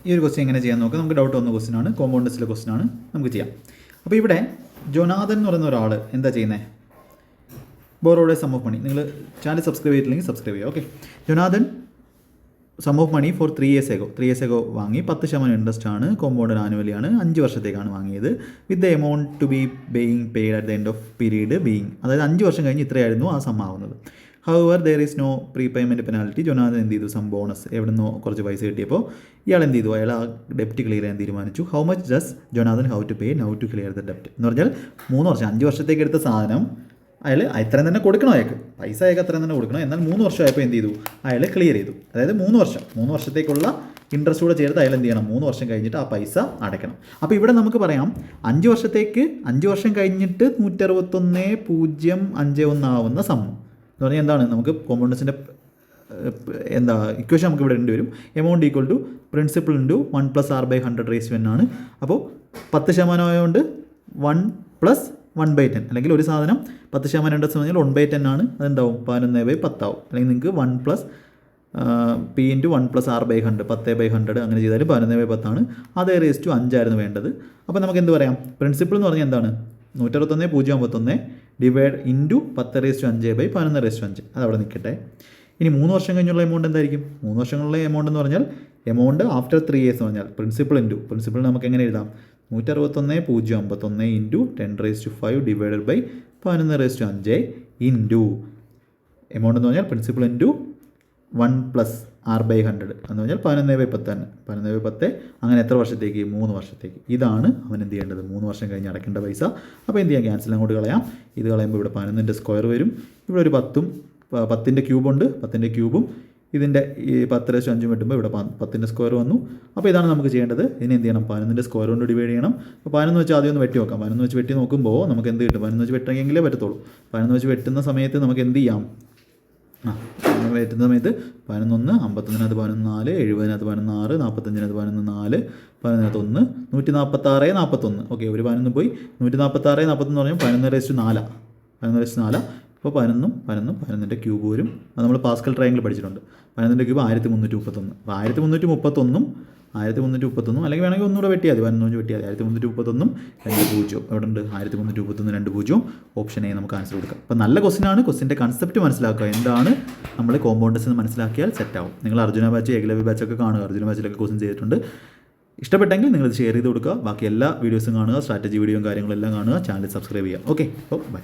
ഈ ഒരു ക്വസ്റ്റ്യൻ എങ്ങനെ ചെയ്യാൻ നോക്കാം. നമുക്ക് ഡൗട്ട് വന്ന ക്വസ്റ്റ്യൻ ആണ്, കോമ്പൗണ്ടസിലെ ക്വസ്റ്റ്യൻ ആണ്, നമുക്ക് ചെയ്യാം. അപ്പോൾ ഇവിടെ ജൊനാഥൻ എന്ന് പറയുന്ന ഒരാൾ എന്താ ചെയ്യുന്നത്? Borrowed sum of money. നിങ്ങൾ ചാനൽ സബ്സ്ക്രൈബ് ചെയ്തിട്ടില്ലെങ്കിൽ സബ്സ്ക്രൈബ് ചെയ്യുക. Okay, Jonathan sum of money for 3 years ago വാങ്ങി. 10% ഇൻട്രസ്റ്റ് ആണ്, കോമ്പൗണ്ടഡ് ആനുവലി ആണ്, 5 വർഷത്തേക്കാണ് വാങ്ങിയത്. With the amount to be paid at the end of period being, അതായത് 5 വർഷം കഴിഞ്ഞ് ഇത്രയായിരുന്നു ആ സം ആവുന്നത്. However there is no pre payment penalty. Jonathan എന്ത് ചെയ്തു? സം ബോണസ്, എവിടെ നിന്നോ കുറച്ച് പൈസ കിട്ടിയപ്പോൾ ഇയാൾ എന്ത് ചെയ്തു? അയാൾ ആ ഡെപ്റ്റ് ക്ലിയർ ചെയ്യാൻ തീരുമാനിച്ചു. How much does Jonathan how to pay now to clear the ഡെപ്റ്റ് എന്ന് പറഞ്ഞാൽ 3 വർഷം, 5 വർഷത്തേക്ക് എടുത്ത സാധനം അയാൾ അത്രയും തന്നെ കൊടുക്കണം. അയാൾക്ക് പൈസ അയാൾക്ക് അത്രയും തന്നെ കൊടുക്കണം. എന്നാൽ 3 വർഷമായപ്പോൾ എന്ത് ചെയ്തു? അയാൾ ക്ലിയർ ചെയ്തു. അതായത് 3 വർഷത്തേക്കുള്ള ഇൻട്രസ്റ്റ് കൂടെ ചേർത്ത് അയാൾ എന്ത് ചെയ്യണം? 3 വർഷം കഴിഞ്ഞിട്ട് ആ പൈസ അടയ്ക്കണം. അപ്പോൾ ഇവിടെ നമുക്ക് പറയാം 5 വർഷം കഴിഞ്ഞിട്ട് 161,051 ആവുന്ന സം എന്ന് പറഞ്ഞാൽ എന്താണ്? നമുക്ക് കോമ്പൗണ്ടസിൻ്റെ ഇക്വേഷൻ നമുക്ക് ഇവിടെ ഉണ്ട് വരും. Amount equal to principal into 1 + r/100 ആണ്. അപ്പോൾ 10% ആയതുകൊണ്ട് 1 + 1/10, അല്ലെങ്കിൽ ഒരു സാധനം 10% ഇൻട്രസ്റ്റ് പറഞ്ഞാൽ 1/10 ആണ്. അതെന്താവും? 11/10 ആവും. അല്ലെങ്കിൽ നിങ്ങൾക്ക് 1 + p × 1 + r/100, 10/100 അങ്ങനെ ചെയ്താൽ 11/10 ആണ്. അത് റേസ് ടു 5 ആയിരുന്നു വേണ്ടത്. അപ്പോൾ നമുക്ക് എന്ത് പറയാം? പ്രിൻസിപ്പിൾ എന്ന് പറഞ്ഞാൽ എന്താണ്? 161,051 ഡിവൈഡ് ഇൻറ്റു 10⁵5/11⁵5. അതവിടെ നിൽക്കട്ടെ. ഇനി 3 വർഷം കഴിഞ്ഞുള്ള എമൗണ്ട് എന്തായിരിക്കും? 3 വർഷങ്ങളിലെ എമൗണ്ട് എന്ന് പറഞ്ഞാൽ എമൗണ്ട് ആഫ്റ്റർ 3 years എന്ന് പറഞ്ഞാൽ പ്രിൻസിപ്പിൾ നമുക്ക് എങ്ങനെ എഴുതാം? 161,051 into 10⁵5 divided by 11⁵5 into amount എന്ന് പറഞ്ഞാൽ പ്രിൻസിപ്പിൾ ഇൻറ്റു 1 + r/100 എന്ന് പറഞ്ഞാൽ 11/10 തന്നെ. 11/10 അങ്ങനെ എത്ര വർഷത്തേക്ക്? 3 വർഷത്തേക്ക്. ഇതാണ് അവൻ എന്ത് ചെയ്യേണ്ടത്? 3 വർഷം കഴിഞ്ഞ് അടയ്ക്കേണ്ട പൈസ. അപ്പോൾ എന്ത് ചെയ്യാം? ക്യാൻസൽ അങ്ങോട്ട് കളയാം. ഇത് കളയുമ്പോൾ ഇവിടെ 11ൻ്റെ സ്ക്വയർ വരും. ഇവിടെ ഒരു 10ൻ്റെ ക്യൂബുണ്ട്. 10ൻ്റെ ക്യൂബും ഇതിൻ്റെ ഈ 10⁵5 വെട്ടുമ്പോൾ ഇവിടെ 10ൻ്റെ സ്ക്വയർ വന്നു. അപ്പോൾ ഇതാണ് നമുക്ക് ചെയ്യേണ്ടത്. ഇതിന് എന്ത് ചെയ്യണം? 11ൻ്റെ സ്ക്വയർ കൊണ്ട് ഡിവൈഡ് ചെയ്യണം. അപ്പോൾ 11 വെച്ച് ആദ്യം ഒന്ന് വെട്ടി നോക്കാം. 11 വെച്ച് വെട്ടി നോക്കുമ്പോൾ നമുക്ക് എന്ത് കിട്ടും? 11 വെച്ച് വെട്ടണമെങ്കിലേ പറ്റത്തുള്ളൂ. 11 വെച്ച് വെട്ടുന്ന സമയത്ത് നമുക്ക് എന്ത് ചെയ്യാം? വെട്ടുന്ന സമയത്ത് 11, 51, 14, 70, 16, 45, 14, 11, 146, 41. ഓക്കെ, ഒരു 11 പോയി. 146, 41 പറഞ്ഞാൽ 11⁴ 11⁴. ഇപ്പോൾ 11ൻ്റെ ക്യൂബ് വരും. അത് നമ്മൾ പാസ്കൽ ട്രയാങ്കിൾ പഠിച്ചിട്ടുണ്ട്. 11ൻ്റെ ക്യൂബ് 1331. അപ്പോൾ 1331 അല്ലെങ്കിൽ വേണമെങ്കിൽ ഒന്നുകൂടെ വെട്ടിയാൽ മതി. 11 വെട്ടിയാൽ 1331 2 എവിടെ ഉണ്ട്? 1331 2 ഓപ്ഷൻ എ നമുക്ക് ആൻസർ കൊടുക്കാം. അപ്പോൾ നല്ല ക്വസ്റ്റ്യനാണ്. ക്വസ്റ്റ്യൻ്റെ കൺസെപ്റ്റ് മനസ്സിലാക്കുക. എന്താണ് നമ്മൾ കോമ്പൗണ്ടസ് എന്ന് മനസ്സിലാക്കിയാൽ സെറ്റാവും. നിങ്ങൾ അർജുന ബാച്ച്, ഏകലവ്യ ബാച്ചൊക്കെ കാണുക. അർജുന ബാച്ചിലൊക്കെ ക്വസ്റ്റ്യൻ ചെയ്തിട്ടുണ്ട്. ഇഷ്ടപ്പെട്ടെങ്കിൽ നിങ്ങൾ ഷെയർ ചെയ്ത് കൊടുക്കുക. ബാക്കി എല്ലാ വീഡിയോസും കാണുക. സ്ട്രാറ്റജി വീഡിയോയും കാര്യങ്ങളെല്ലാം കാണുക. ചാനൽ സബ്സ്ക്രൈബ് ചെയ്യുക. ഓക്കെ, അപ്പോൾ ബൈ.